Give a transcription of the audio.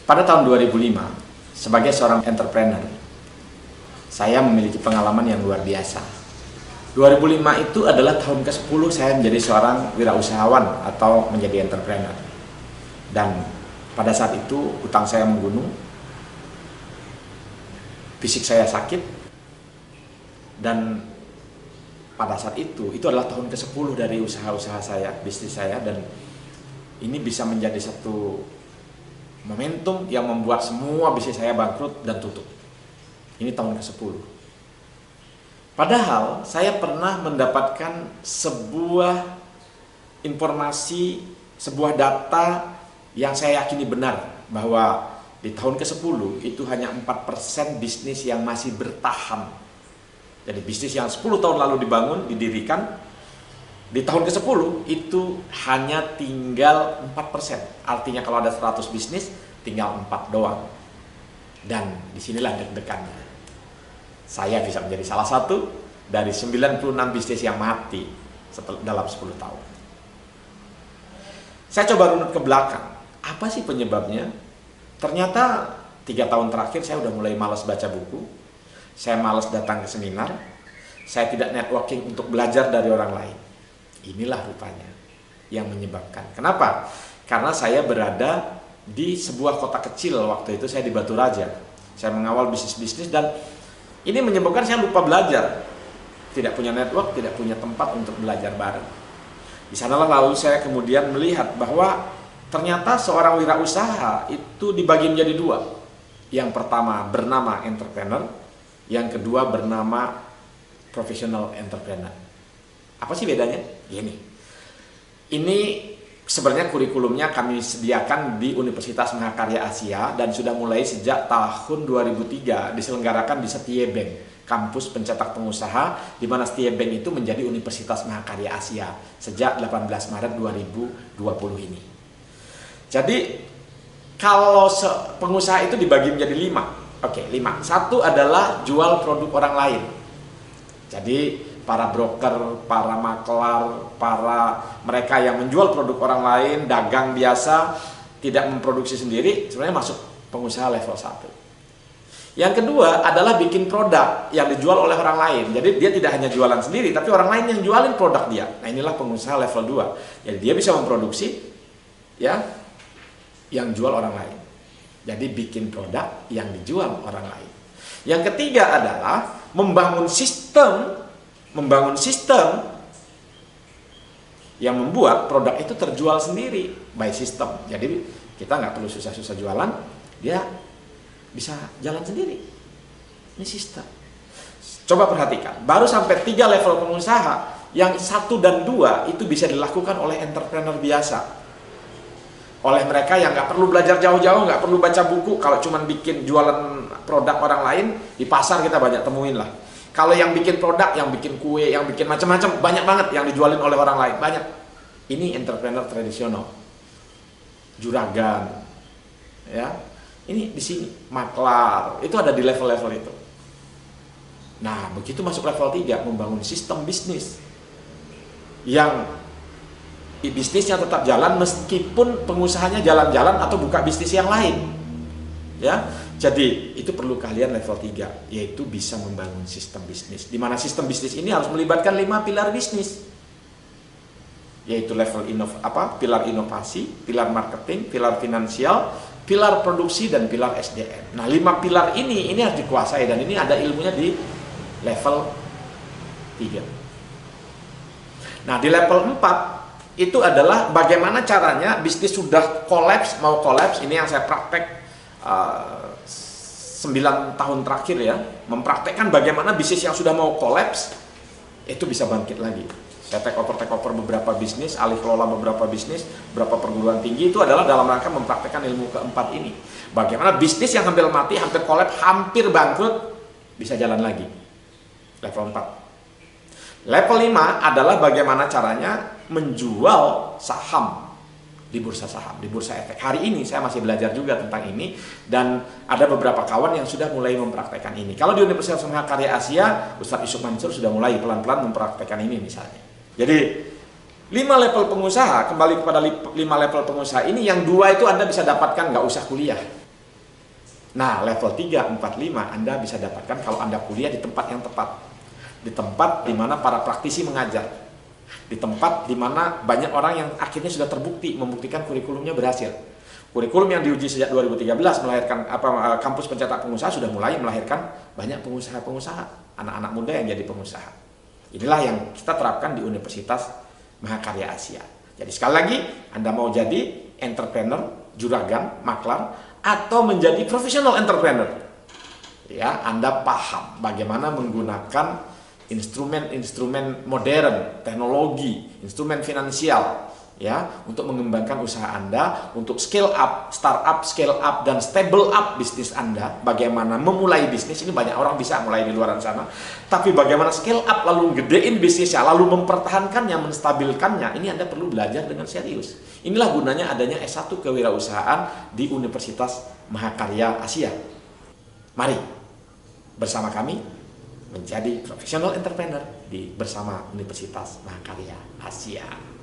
Pada tahun 2005, sebagai seorang entrepreneur, saya memiliki pengalaman yang luar biasa. 2005 itu adalah tahun ke-10 saya menjadi seorang wirausahawan atau menjadi entrepreneur. Dan pada saat itu utang saya menggunung, fisik saya sakit, dan pada saat itu adalah tahun ke-10 dari usaha-usaha saya, bisnis saya, dan ini bisa menjadi satu momentum yang membuat semua bisnis saya bangkrut dan tutup. Ini tahun ke-10. Padahal saya pernah mendapatkan sebuah informasi, sebuah data yang saya yakini benar, bahwa di tahun ke-10 itu hanya 4% bisnis yang masih bertahan. Jadi bisnis yang 10 tahun lalu dibangun, didirikan, di tahun ke-10 itu hanya tinggal 4%. Artinya kalau ada 100 bisnis, tinggal 4 doang. Dan disinilah deg-degannya. Saya bisa menjadi salah satu dari 96 bisnis yang mati dalam 10 tahun. Saya coba runut ke belakang. Apa sih penyebabnya? Ternyata 3 tahun terakhir saya udah mulai malas baca buku. Saya malas datang ke seminar. Saya tidak networking untuk belajar dari orang lain. Inilah rupanya yang menyebabkan. Kenapa? Karena saya berada di sebuah kota kecil waktu itu, saya di Batu Raja. Saya mengawal bisnis-bisnis dan ini menyebabkan saya lupa belajar. Tidak punya network, tidak punya tempat untuk belajar bareng. Di sanalah lalu saya kemudian melihat bahwa ternyata seorang wirausaha itu dibagi menjadi 2. Yang pertama bernama entrepreneur, yang kedua bernama professional entrepreneur. Apa sih bedanya? Gini. Ini sebenarnya kurikulumnya kami sediakan di Universitas Mahakarya Asia dan sudah mulai sejak tahun 2003 diselenggarakan di Setie Bank, kampus pencetak pengusaha, di mana Setie Bank itu menjadi Universitas Mahakarya Asia sejak 18 Maret 2020 ini. Jadi kalau pengusaha itu dibagi menjadi 5. Oke, 5. Satu adalah jual produk orang lain. Jadi para broker, para maklar, para mereka yang menjual produk orang lain, dagang biasa, tidak memproduksi sendiri, sebenarnya masuk pengusaha level 1. Yang kedua adalah bikin produk yang dijual oleh orang lain. Jadi dia tidak hanya jualan sendiri, tapi orang lain yang jualin produk dia. Nah, inilah pengusaha level 2. Jadi dia bisa memproduksi, ya, yang jual orang lain. Jadi bikin produk yang dijual orang lain. Yang ketiga adalah membangun sistem yang membuat produk itu terjual sendiri by system. Jadi kita nggak perlu susah-susah jualan, dia bisa jalan sendiri. Ini sistem. Coba perhatikan, baru sampai 3 level pengusaha, yang 1 dan 2 itu bisa dilakukan oleh entrepreneur biasa. Oleh mereka yang nggak perlu belajar jauh-jauh, nggak perlu baca buku. Kalau cuma bikin jualan produk orang lain, di pasar kita banyak temuin lah. Kalau yang bikin produk, yang bikin kue, yang bikin macam-macam, banyak banget yang dijualin oleh orang lain, banyak. Ini entrepreneur tradisional, juragan, ya. Ini di sini maklar, itu ada di level-level itu. Nah, begitu masuk level 3, membangun sistem bisnis yang bisnisnya tetap jalan meskipun pengusahanya jalan-jalan atau buka bisnis yang lain, ya. Jadi itu perlu keahlian level 3, yaitu bisa membangun sistem bisnis, di mana sistem bisnis ini harus melibatkan 5 pilar bisnis, yaitu level pilar inovasi, pilar marketing, pilar finansial, pilar produksi, dan pilar SDM. Nah, 5 pilar ini harus dikuasai, dan ini ada ilmunya di level 3. Nah, di level 4 itu adalah bagaimana caranya bisnis sudah mau kolaps. Ini yang saya praktek 9 tahun terakhir, ya, mempraktekkan bagaimana bisnis yang sudah mau kolaps itu bisa bangkit lagi. Saya take over beberapa bisnis, alih kelola beberapa bisnis, beberapa perguruan tinggi. Itu adalah dalam rangka mempraktekkan ilmu keempat ini. Bagaimana bisnis yang hampir mati, hampir kolaps, hampir bangkrut bisa jalan lagi. Level 4. Level 5 adalah bagaimana caranya menjual saham di bursa saham, di bursa efek. Hari ini saya masih belajar juga tentang ini, dan ada beberapa kawan yang sudah mulai mempraktekkan ini. Kalau di Universitas Mahakarya Asia, Ustadz Yusuf Mansur sudah mulai pelan-pelan mempraktekkan ini misalnya. Jadi 5 level pengusaha, kembali kepada 5 level pengusaha ini, yang 2 itu Anda bisa dapatkan nggak usah kuliah. Nah, level 3, 4, 5 Anda bisa dapatkan kalau Anda kuliah di tempat yang tepat. Di tempat di mana para praktisi mengajar. Di tempat di mana banyak orang yang akhirnya sudah terbukti membuktikan kurikulumnya berhasil. Kurikulum yang diuji sejak 2013 melahirkan kampus pencetak pengusaha sudah mulai melahirkan banyak pengusaha-pengusaha, anak-anak muda yang jadi pengusaha. Inilah yang kita terapkan di Universitas Mahakarya Asia. Jadi sekali lagi, Anda mau jadi entrepreneur, juragan, maklar, atau menjadi professional entrepreneur, ya, Anda paham bagaimana menggunakan instrumen-instrumen modern, teknologi, instrumen finansial, ya, untuk mengembangkan usaha Anda, untuk scale up, startup, scale up, dan stable up bisnis Anda. Bagaimana memulai bisnis, ini banyak orang bisa mulai di luar sana, tapi bagaimana scale up, lalu gedein bisnisnya, lalu mempertahankannya, menstabilkannya, ini Anda perlu belajar dengan serius. Inilah gunanya adanya S1 Kewirausahaan di Universitas Mahakarya Asia. Mari bersama kami menjadi professional entrepreneur bersama Universitas Mahakarya Asia.